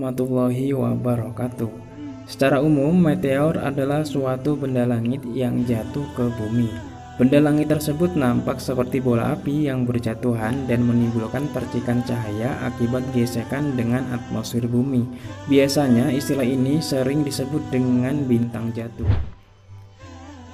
warahmatullahi wabarakatuh. Secara umum, meteor adalah suatu benda langit yang jatuh ke bumi. Benda langit tersebut nampak seperti bola api yang berjatuhan dan menimbulkan percikan cahaya akibat gesekan dengan atmosfer bumi. Biasanya istilah ini sering disebut dengan bintang jatuh.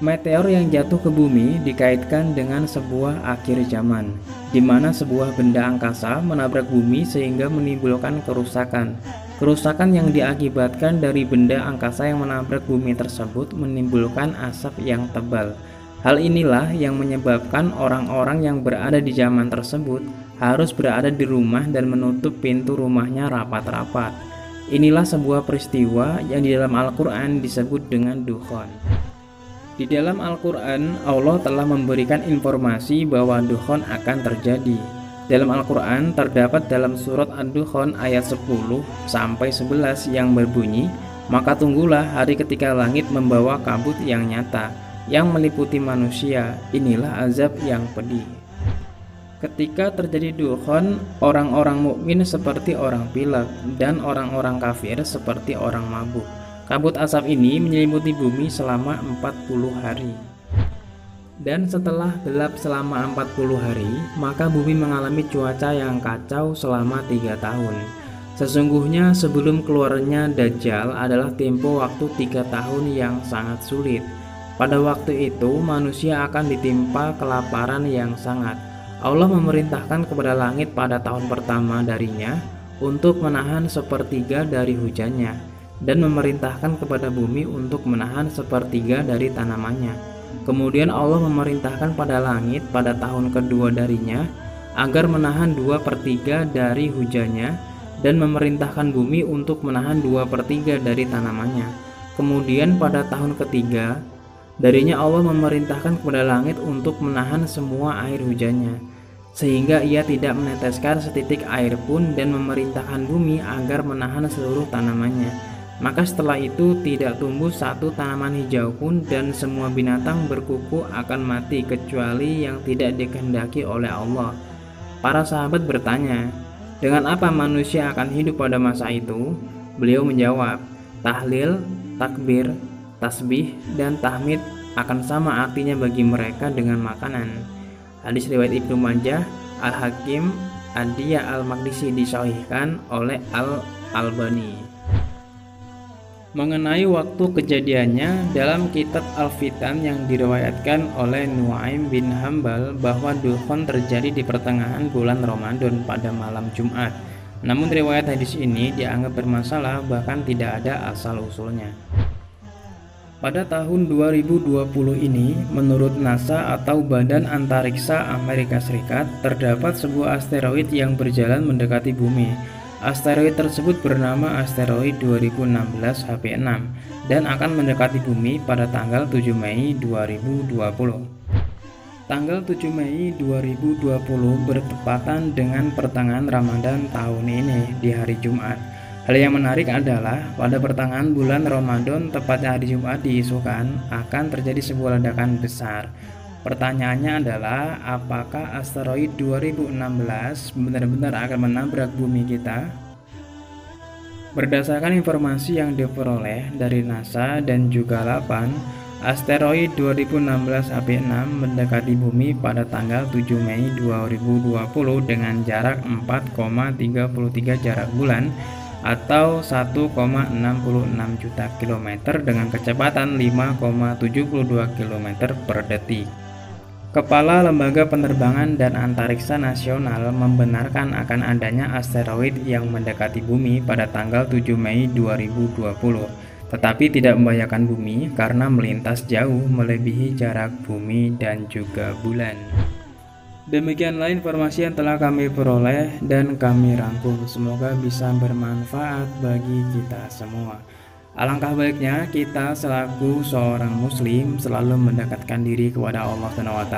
Meteor yang jatuh ke bumi dikaitkan dengan sebuah akhir zaman, di mana sebuah benda angkasa menabrak bumi sehingga menimbulkan kerusakan. Kerusakan yang diakibatkan dari benda angkasa yang menabrak bumi tersebut menimbulkan asap yang tebal. Hal inilah yang menyebabkan orang-orang yang berada di zaman tersebut harus berada di rumah dan menutup pintu rumahnya rapat-rapat. Inilah sebuah peristiwa yang di dalam Al-Quran disebut dengan dukhon. Di dalam Al-Quran, Allah telah memberikan informasi bahwa dukhon akan terjadi. Dalam Al-Quran terdapat dalam surat Ad-Dukhan ayat 10-11 yang berbunyi, "Maka tunggulah hari ketika langit membawa kabut yang nyata, yang meliputi manusia, inilah azab yang pedih." Ketika terjadi dukhon, orang-orang mukmin seperti orang pilek dan orang-orang kafir seperti orang mabuk. Kabut asap ini menyelimuti bumi selama 40 hari. Dan setelah gelap selama 40 hari, maka bumi mengalami cuaca yang kacau selama 3 tahun. Sesungguhnya sebelum keluarnya Dajjal adalah tempo waktu 3 tahun yang sangat sulit. Pada waktu itu manusia akan ditimpa kelaparan yang sangat. Allah memerintahkan kepada langit pada tahun pertama darinya untuk menahan sepertiga dari hujannya, dan memerintahkan kepada bumi untuk menahan sepertiga dari tanamannya. Kemudian Allah memerintahkan pada langit pada tahun kedua darinya agar menahan 2/3 dari hujannya, dan memerintahkan bumi untuk menahan 2/3 dari tanamannya. Kemudian pada tahun ketiga darinya Allah memerintahkan kepada langit untuk menahan semua air hujannya, sehingga ia tidak meneteskan setitik air pun, dan memerintahkan bumi agar menahan seluruh tanamannya. Maka setelah itu tidak tumbuh satu tanaman hijau pun, dan semua binatang berkuku akan mati kecuali yang tidak dikehendaki oleh Allah. Para sahabat bertanya, dengan apa manusia akan hidup pada masa itu? Beliau menjawab, tahlil, takbir, tasbih, dan tahmid akan sama artinya bagi mereka dengan makanan. Hadis riwayat Ibnu Majah, Al-Hakim, Ad-Diya Al-Maqdisi disahihkan oleh Al-Albani. Mengenai waktu kejadiannya, dalam kitab Al-Fitan yang diriwayatkan oleh Nuaim bin Hambal bahwa dukhon terjadi di pertengahan bulan Ramadan pada malam Jumat. Namun riwayat hadis ini dianggap bermasalah, bahkan tidak ada asal-usulnya. Pada tahun 2020 ini, menurut NASA atau Badan Antariksa Amerika Serikat, terdapat sebuah asteroid yang berjalan mendekati bumi. Asteroid tersebut bernama asteroid 2016 HP6 dan akan mendekati bumi pada tanggal 7 Mei 2020. Tanggal 7 Mei 2020 bertepatan dengan pertengahan Ramadan tahun ini di hari Jumat. Hal yang menarik adalah pada pertengahan bulan Ramadan, tepatnya hari Jumat, diisukan akan terjadi sebuah ledakan besar. Pertanyaannya adalah, apakah asteroid 2016 benar-benar akan menabrak bumi kita? Berdasarkan informasi yang diperoleh dari NASA dan juga LAPAN, asteroid 2016 HP6 mendekati bumi pada tanggal 7 Mei 2020 dengan jarak 4,33 jarak bulan atau 1,66 juta kilometer dengan kecepatan 5,72 km per detik. Kepala Lembaga Penerbangan dan Antariksa Nasional membenarkan akan adanya asteroid yang mendekati bumi pada tanggal 7 Mei 2020, tetapi tidak membahayakan bumi karena melintas jauh melebihi jarak bumi dan juga bulan. Demikianlah informasi yang telah kami peroleh dan kami rangkum. Semoga bisa bermanfaat bagi kita semua. Alangkah baiknya kita selaku seorang muslim selalu mendekatkan diri kepada Allah SWT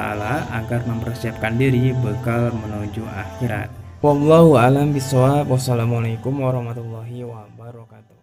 agar mempersiapkan diri bekal menuju akhirat. Wallahu a'lam bishawab. Wassalamualaikum warahmatullahi wabarakatuh.